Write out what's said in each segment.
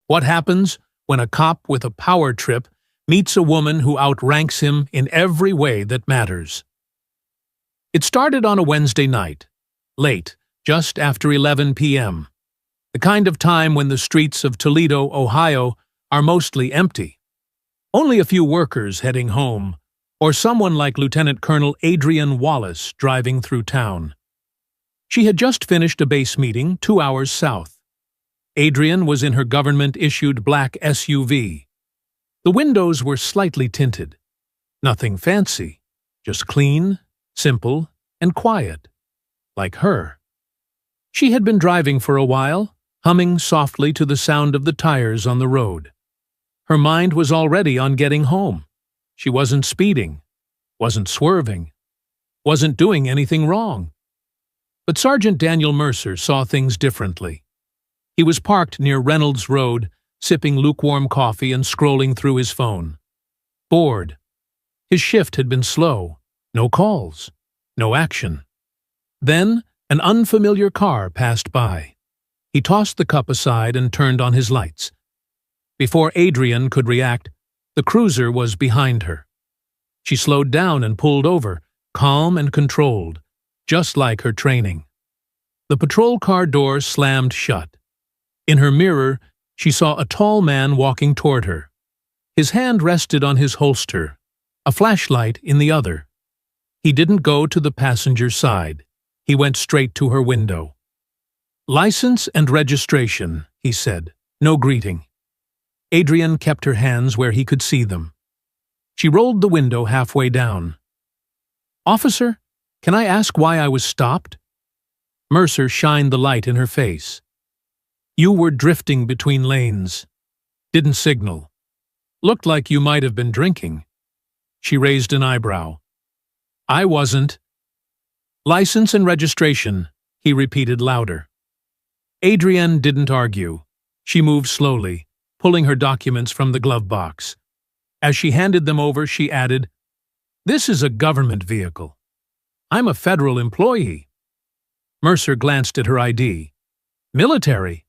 What happens when a cop with a power trip meets a woman who outranks him in every way that matters? It started on a Wednesday night, late, just after 11 p.m., the kind of time when the streets of Toledo, Ohio, are mostly empty. Only a few workers heading home, or someone like Lieutenant Colonel Adrian Wallace driving through town. She had just finished a base meeting 2 hours south. Adrian was in her government-issued black SUV. The windows were slightly tinted. Nothing fancy, just clean, simple, and quiet, like her. She had been driving for a while, humming softly to the sound of the tires on the road. Her mind was already on getting home. She wasn't speeding, wasn't swerving, wasn't doing anything wrong. But Sergeant Daniel Mercer saw things differently. He was parked near Reynolds Road, sipping lukewarm coffee and scrolling through his phone. Bored. His shift had been slow. No calls. No action. Then, an unfamiliar car passed by. He tossed the cup aside and turned on his lights. Before Adrian could react, the cruiser was behind her. She slowed down and pulled over, calm and controlled, just like her training. The patrol car door slammed shut. In her mirror, she saw a tall man walking toward her. His hand rested on his holster, a flashlight in the other. He didn't go to the passenger side. He went straight to her window. "License and registration," he said. No greeting. Adrian kept her hands where he could see them. She rolled the window halfway down. "Officer, can I ask why I was stopped?" Mercer shined the light in her face. "You were drifting between lanes. Didn't signal. Looked like you might have been drinking." She raised an eyebrow. "I wasn't." "License and registration," he repeated louder. Adrienne didn't argue. She moved slowly, pulling her documents from the glove box. As she handed them over, she added, "This is a government vehicle. I'm a federal employee." Mercer glanced at her ID. "Military?"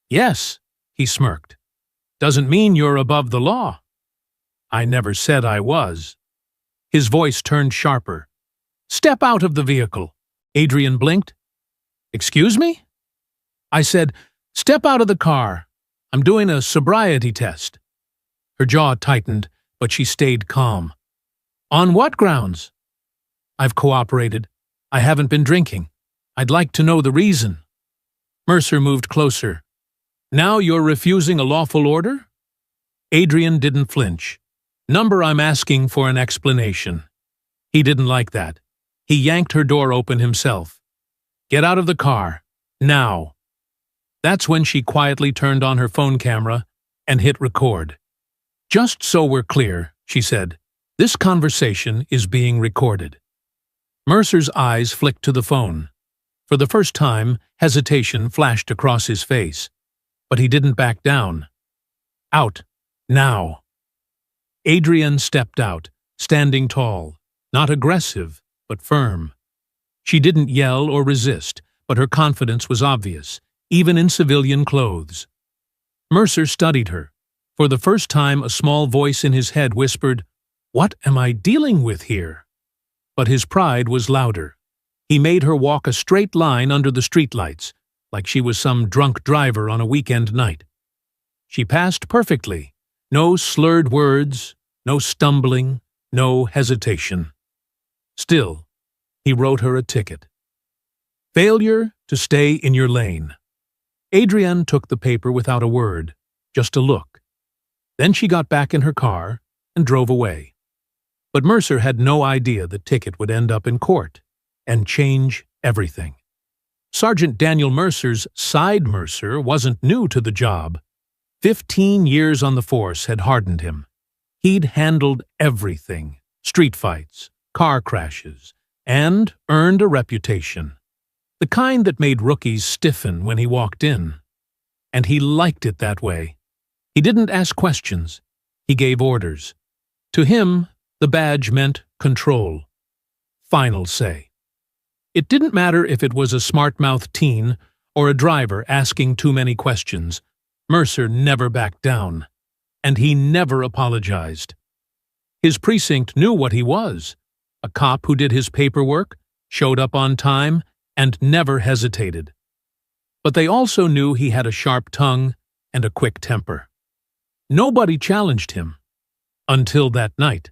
"Yes," he smirked. "Doesn't mean you're above the law." "I never said I was." His voice turned sharper. "Step out of the vehicle." Adrian blinked. "Excuse me?" "I said, step out of the car. I'm doing a sobriety test." Her jaw tightened, but she stayed calm. "On what grounds?" "I've cooperated. I haven't been drinking. I'd like to know the reason." Mercer moved closer. "Now you're refusing a lawful order?" Adrian didn't flinch. "Number, I'm asking for an explanation." He didn't like that. He yanked her door open himself. "Get out of the car. Now." That's when she quietly turned on her phone camera and hit record. "Just so we're clear," she said, "this conversation is being recorded." Mercer's eyes flicked to the phone. For the first time, hesitation flashed across his face. But he didn't back down. "Out. Now." Adrienne stepped out, standing tall, not aggressive, but firm. She didn't yell or resist, but her confidence was obvious, even in civilian clothes. Mercer studied her. For the first time, a small voice in his head whispered, "What am I dealing with here?" But his pride was louder. He made her walk a straight line under the streetlights, like she was some drunk driver on a weekend night. She passed perfectly. No slurred words, no stumbling, no hesitation. Still, he wrote her a ticket. Failure to stay in your lane. Adrienne took the paper without a word, just a look. Then she got back in her car and drove away. But Mercer had no idea the ticket would end up in court and change everything. Sergeant Daniel Mercer's side Mercer wasn't new to the job. 15 years on the force had hardened him. He'd handled everything, street fights, car crashes, and earned a reputation. The kind that made rookies stiffen when he walked in. And he liked it that way. He didn't ask questions. He gave orders. To him, the badge meant control. Final say. It didn't matter if it was a smart-mouthed teen or a driver asking too many questions. Mercer never backed down, and he never apologized. His precinct knew what he was, a cop who did his paperwork, showed up on time, and never hesitated. But they also knew he had a sharp tongue and a quick temper. Nobody challenged him. Until that night.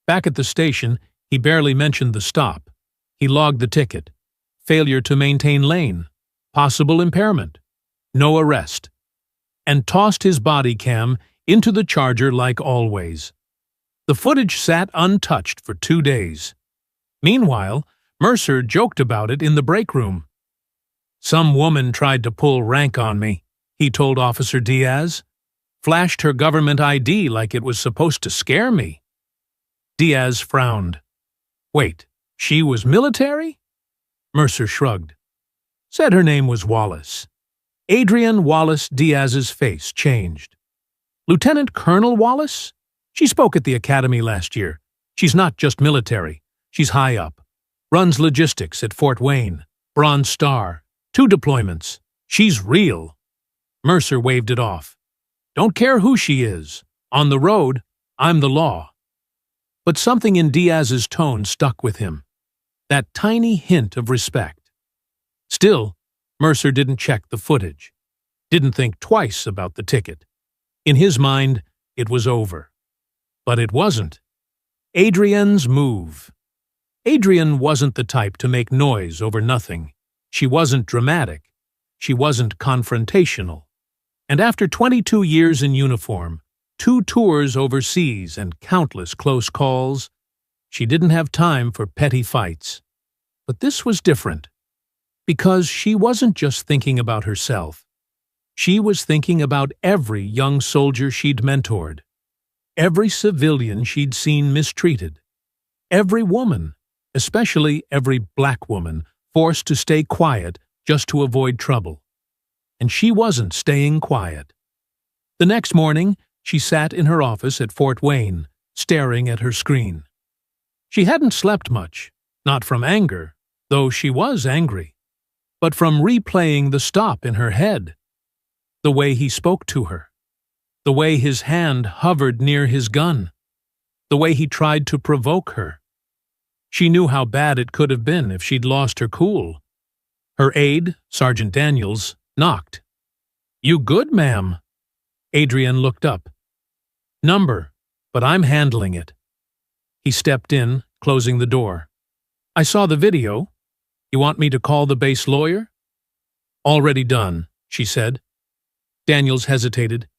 Back at the station, he barely mentioned the stop. He logged the ticket. Failure to maintain lane. Possible impairment. No arrest. And tossed his body cam into the charger like always. The footage sat untouched for 2 days. Meanwhile, Mercer joked about it in the break room. "Some woman tried to pull rank on me," he told Officer Diaz. "Flashed her government ID like it was supposed to scare me." Diaz frowned. "Wait, she was military?" Mercer shrugged. "Said her name was Wallace." Adrienne Wallace Diaz's face changed. "Lieutenant Colonel Wallace? She spoke at the academy last year. She's not just military. She's high up. Runs logistics at Fort Wayne. Bronze Star. 2 deployments. She's real." Mercer waved it off. "Don't care who she is. On the road, I'm the law." But something in Diaz's tone stuck with him. That tiny hint of respect. Still, Mercer didn't check the footage. Didn't think twice about the ticket. In his mind, it was over. But it wasn't. Adrienne's move. Adrienne wasn't the type to make noise over nothing. She wasn't dramatic. She wasn't confrontational. And after 22 years in uniform, 2 tours overseas and countless close calls, she didn't have time for petty fights. But this was different. Because she wasn't just thinking about herself. She was thinking about every young soldier she'd mentored. Every civilian she'd seen mistreated. Every woman, especially every black woman, forced to stay quiet just to avoid trouble. And she wasn't staying quiet. The next morning, she sat in her office at Fort Wayne, staring at her screen. She hadn't slept much, not from anger, though she was angry, but from replaying the stop in her head. The way he spoke to her. The way his hand hovered near his gun. The way he tried to provoke her. She knew how bad it could have been if she'd lost her cool. Her aide, Sergeant Daniels, knocked. "You good, ma'am?" Adrienne looked up. "Number, but I'm handling it." He stepped in, closing the door. "I saw the video. You want me to call the base lawyer?" "Already done," she said. Daniels hesitated.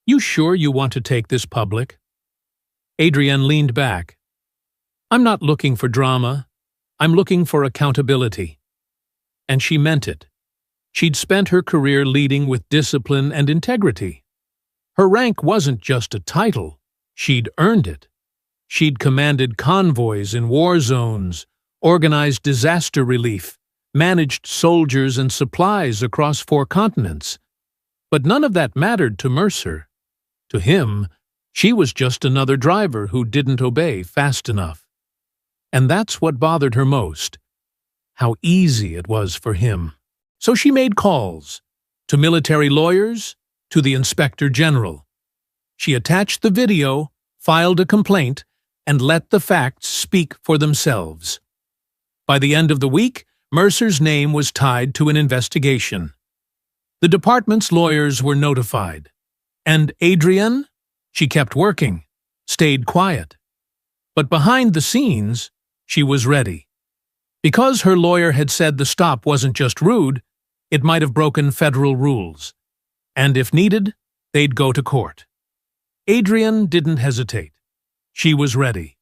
"You sure you want to take this public?" Adrienne leaned back. "I'm not looking for drama. I'm looking for accountability." And she meant it. She'd spent her career leading with discipline and integrity. Her rank wasn't just a title. She'd earned it. She'd commanded convoys in war zones, organized disaster relief, managed soldiers and supplies across 4 continents. But none of that mattered to Mercer. To him, she was just another driver who didn't obey fast enough. And that's what bothered her most. How easy it was for him. So she made calls. To military lawyers, to the Inspector General. She attached the video, filed a complaint, and let the facts speak for themselves. By the end of the week, Mercer's name was tied to an investigation. The department's lawyers were notified. And Adrienne? She kept working, stayed quiet. But behind the scenes, she was ready. Because her lawyer had said the stop wasn't just rude, it might have broken federal rules. And if needed, they'd go to court. Adrienne didn't hesitate. She was ready.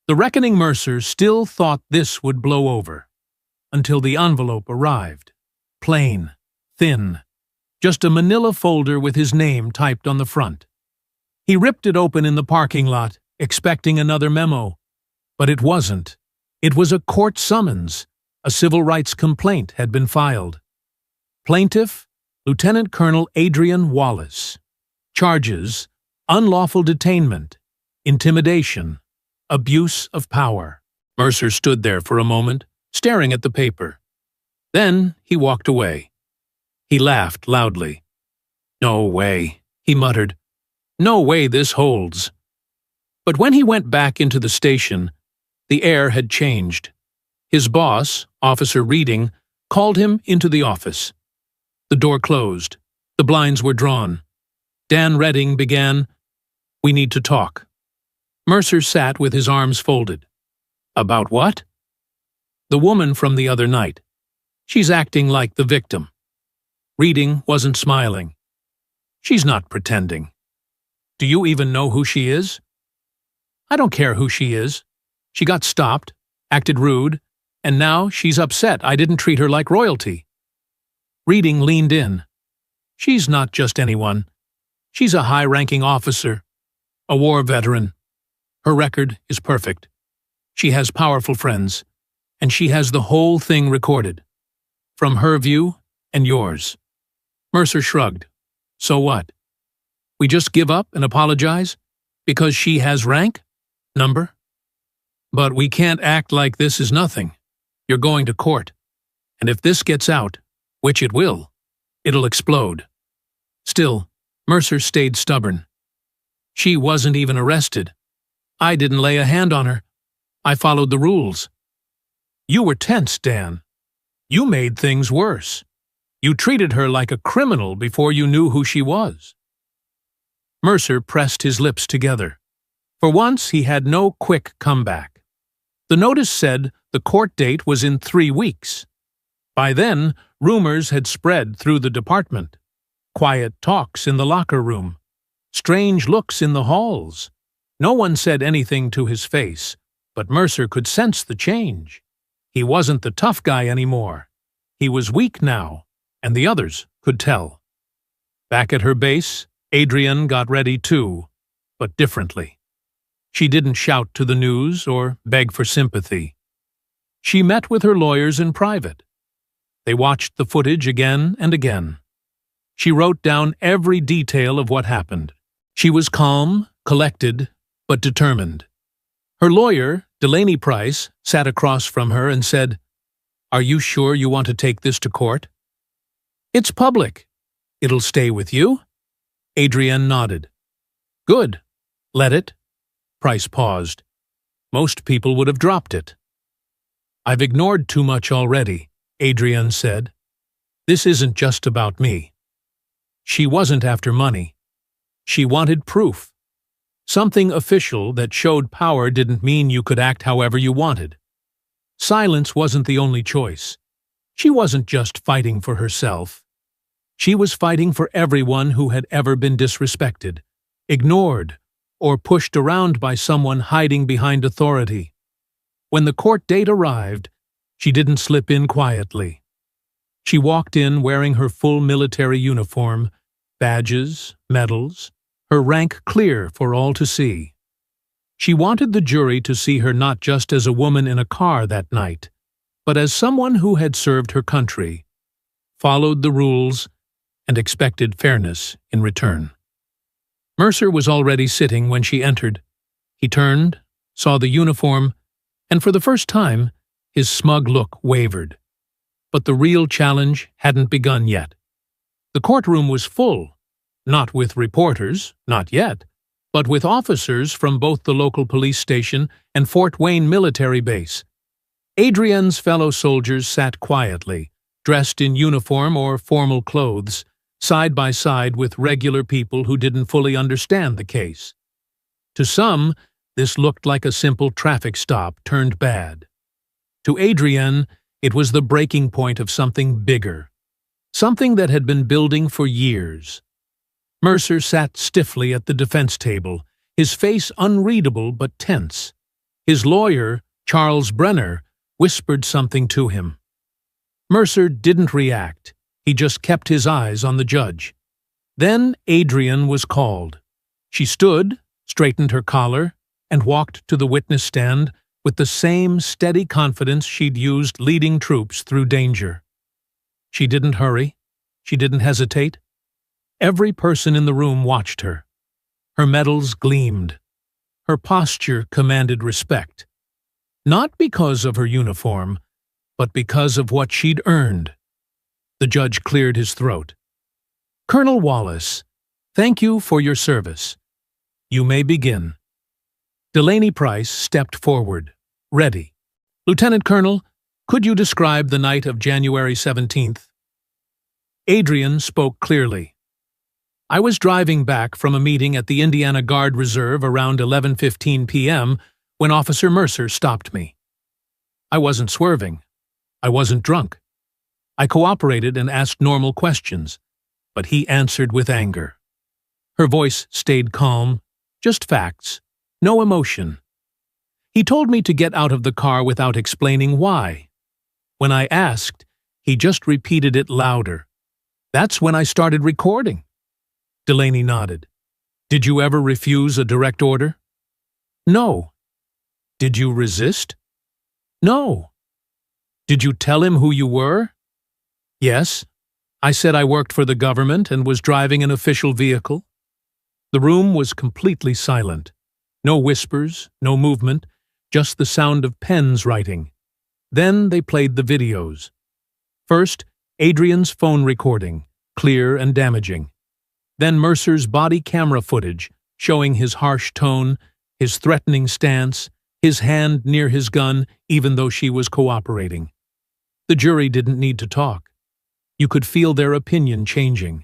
The reckoning Mercer still thought this would blow over. Until the envelope arrived. Plain, thin. Just a manila folder with his name typed on the front. He ripped it open in the parking lot, expecting another memo. But it wasn't. It was a court summons. A civil rights complaint had been filed. Plaintiff, Lieutenant Colonel Adrienne Wallace. Charges: unlawful detainment, intimidation, abuse of power. Mercer stood there for a moment, staring at the paper. Then he walked away. He laughed loudly. "No way," he muttered. "No way this holds." But when he went back into the station, the air had changed. His boss, Officer Reading, called him into the office. The door closed. The blinds were drawn. Dan Redding began, "We need to talk." Mercer sat with his arms folded. "About what?" "The woman from the other night. She's acting like the victim." Reading wasn't smiling. "She's not pretending." "Do you even know who she is?" "I don't care who she is. She got stopped, acted rude, and now she's upset I didn't treat her like royalty." Reading leaned in. "She's not just anyone. She's a high-ranking officer, a war veteran. Her record is perfect. She has powerful friends, and she has the whole thing recorded. From her view and yours." Mercer shrugged. "So what? We just give up and apologize? Because she has rank? Number? But we can't act like this is nothing. You're going to court. And if this gets out, which it will, it'll explode." Still, Mercer stayed stubborn. "She wasn't even arrested. I didn't lay a hand on her. I followed the rules." "You were tense, Dan. You made things worse. You treated her like a criminal before you knew who she was." Mercer pressed his lips together. For once, he had no quick comeback. The notice said the court date was in 3 weeks. By then, rumors had spread through the department. Quiet talks in the locker room. Strange looks in the halls. No one said anything to his face, but Mercer could sense the change. He wasn't the tough guy anymore. He was weak now, and the others could tell. Back at her base, Adrienne got ready too, but differently. She didn't shout to the news or beg for sympathy. She met with her lawyers in private. They watched the footage again and again. She wrote down every detail of what happened. She was calm, collected, but determined. Her lawyer, Delaney Price, sat across from her and said, "Are you sure you want to take this to court?" "It's public. It'll stay with you?" Adrienne nodded. "Good. Let it." Price paused. Most people would have dropped it. "I've ignored too much already," Adrienne said. "This isn't just about me." She wasn't after money. She wanted proof. Something official that showed power didn't mean you could act however you wanted. Silence wasn't the only choice. She wasn't just fighting for herself. She was fighting for everyone who had ever been disrespected, ignored, or pushed around by someone hiding behind authority. When the court date arrived, she didn't slip in quietly. She walked in wearing her full military uniform, badges, medals, her rank clear for all to see. She wanted the jury to see her not just as a woman in a car that night, but as someone who had served her country, followed the rules, and expected fairness in return. Mercer was already sitting when she entered. He turned, saw the uniform, and for the first time, his smug look wavered. But the real challenge hadn't begun yet. The courtroom was full, not with reporters, not yet, but with officers from both the local police station and Fort Wayne military base. Adrienne's fellow soldiers sat quietly, dressed in uniform or formal clothes, side by side with regular people who didn't fully understand the case. To some, this looked like a simple traffic stop turned bad. To Adrienne, it was the breaking point of something bigger, something that had been building for years. Mercer sat stiffly at the defense table, his face unreadable but tense. His lawyer, Charles Brenner, whispered something to him. Mercer didn't react. He just kept his eyes on the judge. Then Adrienne was called. She stood, straightened her collar, and walked to the witness stand with the same steady confidence she'd used leading troops through danger. She didn't hurry. She didn't hesitate. Every person in the room watched her. Her medals gleamed. Her posture commanded respect. Not because of her uniform, but because of what she'd earned. The judge cleared his throat. Colonel Wallace, thank you for your service. You may begin. Delaney Price stepped forward, ready. Lieutenant Colonel, could you describe the night of January 17th? Adrian spoke clearly. I was driving back from a meeting at the Indiana Guard Reserve around 11:15 p.m. when Officer Mercer stopped me. I wasn't swerving. I wasn't drunk. I cooperated and asked normal questions, but he answered with anger. Her voice stayed calm, just facts, no emotion. He told me to get out of the car without explaining why. When I asked, he just repeated it louder. That's when I started recording. Delaney nodded. Did you ever refuse a direct order? No. Did you resist? No. Did you tell him who you were? Yes. I said I worked for the government and was driving an official vehicle. The room was completely silent. No whispers, no movement, just the sound of pens writing. Then they played the videos. First, Adrian's phone recording, clear and damaging. Then Mercer's body camera footage, showing his harsh tone, his threatening stance, his hand near his gun, even though she was cooperating. The jury didn't need to talk. You could feel their opinion changing.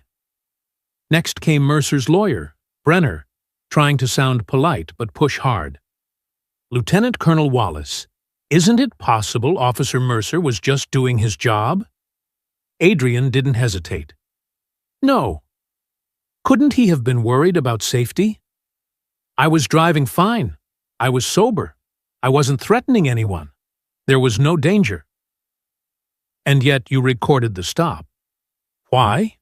Next came Mercer's lawyer, Brenner, trying to sound polite but push hard. Lieutenant Colonel Wallace, isn't it possible Officer Mercer was just doing his job? Adrian didn't hesitate. No. Couldn't he have been worried about safety? I was driving fine. I was sober. I wasn't threatening anyone. There was no danger. And yet you recorded the stop. Why?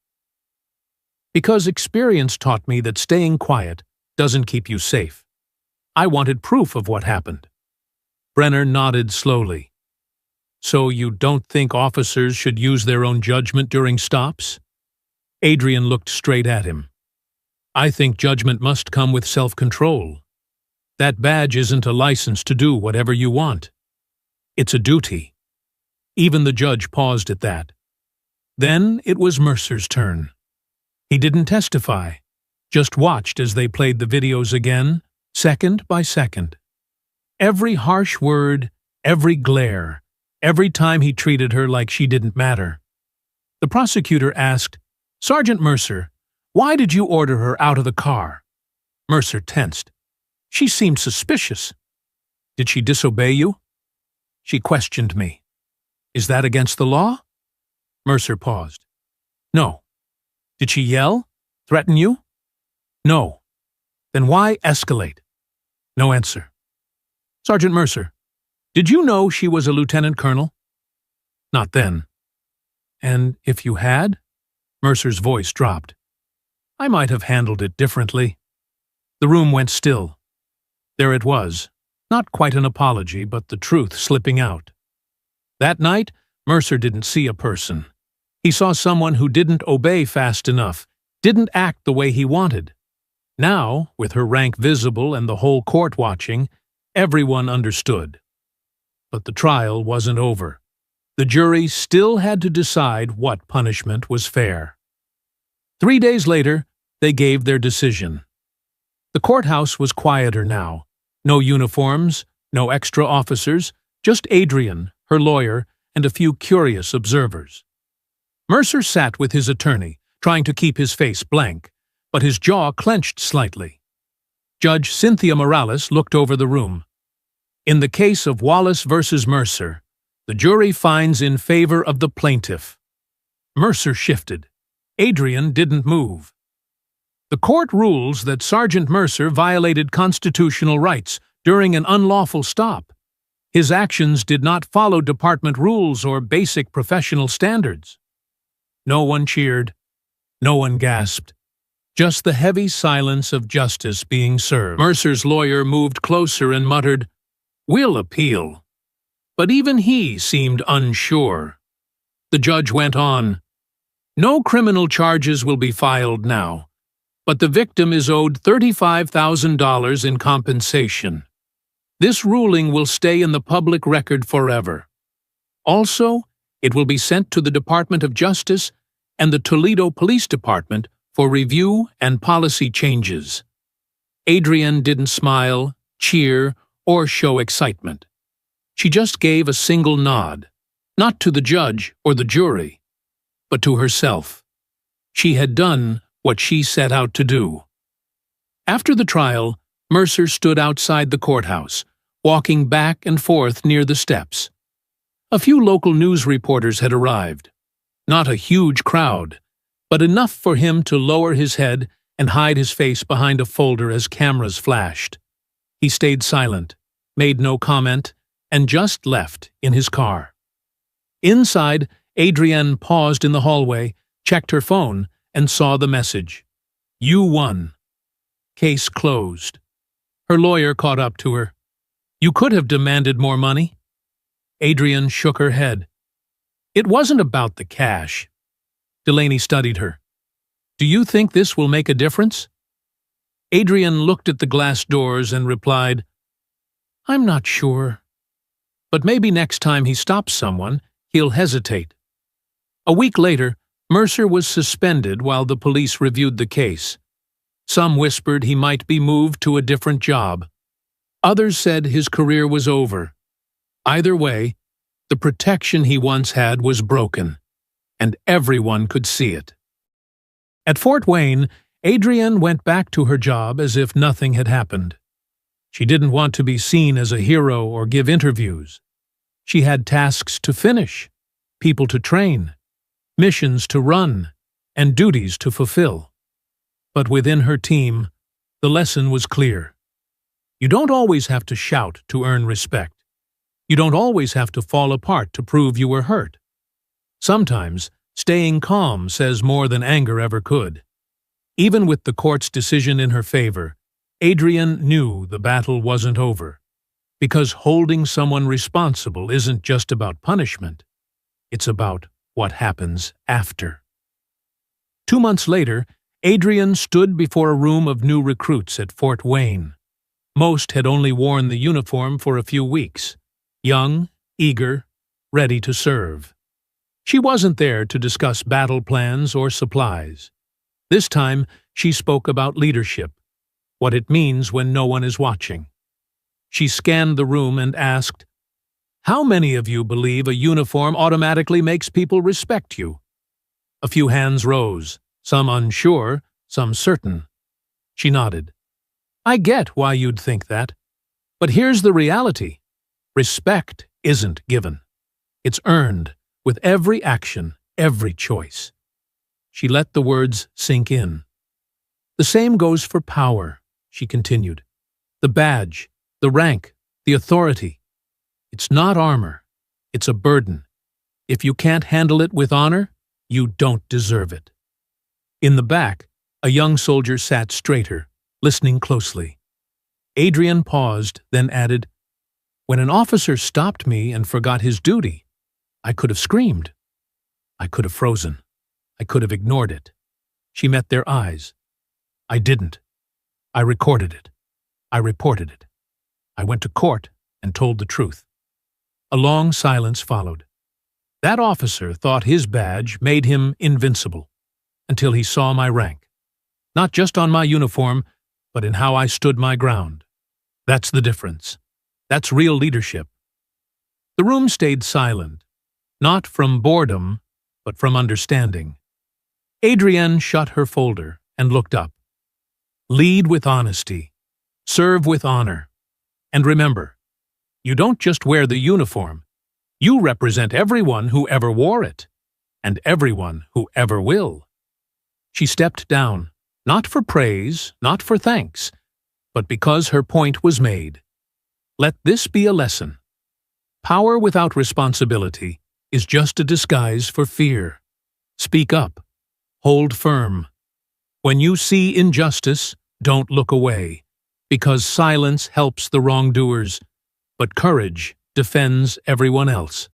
Because experience taught me that staying quiet doesn't keep you safe. I wanted proof of what happened. Brenner nodded slowly. So you don't think officers should use their own judgment during stops? Adrian looked straight at him. I think judgment must come with self-control. That badge isn't a license to do whatever you want. It's a duty. Even the judge paused at that. Then it was Mercer's turn. He didn't testify, just watched as they played the videos again, second by second. Every harsh word, every glare, every time he treated her like she didn't matter. The prosecutor asked, Sergeant Mercer, why did you order her out of the car? Mercer tensed. She seemed suspicious. Did she disobey you? She questioned me. Is that against the law? Mercer paused. No. Did she yell? Threaten you? No. Then why escalate? No answer. Sergeant Mercer, did you know she was a lieutenant colonel? Not then. And if you had? Mercer's voice dropped. I might have handled it differently. The room went still. There it was, not quite an apology, but the truth slipping out. That night, Mercer didn't see a person. He saw someone who didn't obey fast enough, didn't act the way he wanted. Now, with her rank visible and the whole court watching, everyone understood. But the trial wasn't over. The jury still had to decide what punishment was fair. 3 days later, they gave their decision. The courthouse was quieter now. No uniforms, no extra officers, just Adrian, her lawyer, and a few curious observers. Mercer sat with his attorney, trying to keep his face blank, but his jaw clenched slightly. Judge Cynthia Morales looked over the room. In the case of Wallace versus Mercer, the jury finds in favor of the plaintiff. Mercer shifted. Adrian didn't move. The court rules that Sergeant Mercer violated constitutional rights during an unlawful stop. His actions did not follow department rules or basic professional standards. No one cheered. No one gasped. Just the heavy silence of justice being served. Mercer's lawyer moved closer and muttered, "We'll appeal." But even he seemed unsure. The judge went on, "No criminal charges will be filed now, but the victim is owed $35,000 in compensation. This ruling will stay in the public record forever. Also, it will be sent to the Department of Justice and the Toledo Police Department for review and policy changes. Adrienne didn't smile, cheer, or show excitement. She just gave a single nod, not to the judge or the jury, but to herself. She had done what she set out to do. After the trial, Mercer stood outside the courthouse, walking back and forth near the steps. A few local news reporters had arrived. Not a huge crowd, but enough for him to lower his head and hide his face behind a folder as cameras flashed. He stayed silent, made no comment, and just left in his car. Inside, Adrienne paused in the hallway, checked her phone, and saw the message. "You won." Case closed. Her lawyer caught up to her. "You could have demanded more money." Adrienne shook her head. "It wasn't about the cash." Delaney studied her. "Do you think this will make a difference?" Adrienne looked at the glass doors and replied, "I'm not sure. But maybe next time he stops someone, he'll hesitate." A week later, Mercer was suspended while the police reviewed the case. Some whispered he might be moved to a different job. Others said his career was over. Either way, the protection he once had was broken, and everyone could see it. At Fort Wayne, Adrienne went back to her job as if nothing had happened. She didn't want to be seen as a hero or give interviews. She had tasks to finish, people to train, missions to run, and duties to fulfill. But within her team, the lesson was clear. You don't always have to shout to earn respect. You don't always have to fall apart to prove you were hurt. Sometimes, staying calm says more than anger ever could. Even with the court's decision in her favor, Adrienne knew the battle wasn't over. Because holding someone responsible isn't just about punishment. It's about what happens after. 2 months later, Adrienne stood before a room of new recruits at Fort Wayne. Most had only worn the uniform for a few weeks. Young, eager, ready to serve. She wasn't there to discuss battle plans or supplies. This time, she spoke about leadership, what it means when no one is watching. She scanned the room and asked, "How many of you believe a uniform automatically makes people respect you?" A few hands rose, some unsure, some certain. She nodded. "I get why you'd think that. But here's the reality. Respect isn't given. It's earned with every action, every choice." She let the words sink in. "The same goes for power," she continued. "The badge, the rank, the authority. It's not armor. It's a burden. If you can't handle it with honor, you don't deserve it." In the back, a young soldier sat straighter, listening closely. Adrienne paused, then added, "When an officer stopped me and forgot his duty, I could have screamed. I could have frozen. I could have ignored it." She met their eyes. "I didn't. I recorded it. I reported it. I went to court and told the truth." A long silence followed. That officer thought his badge made him invincible, until he saw my rank. Not just on my uniform, but in how I stood my ground. That's the difference. That's real leadership. The room stayed silent, not from boredom, but from understanding. Adrienne shut her folder and looked up. Lead with honesty. Serve with honor. And remember, you don't just wear the uniform. You represent everyone who ever wore it, and everyone who ever will. She stepped down, not for praise, not for thanks, but because her point was made. Let this be a lesson. Power without responsibility is just a disguise for fear. Speak up. Hold firm. When you see injustice, don't look away, because silence helps the wrongdoers, but courage defends everyone else.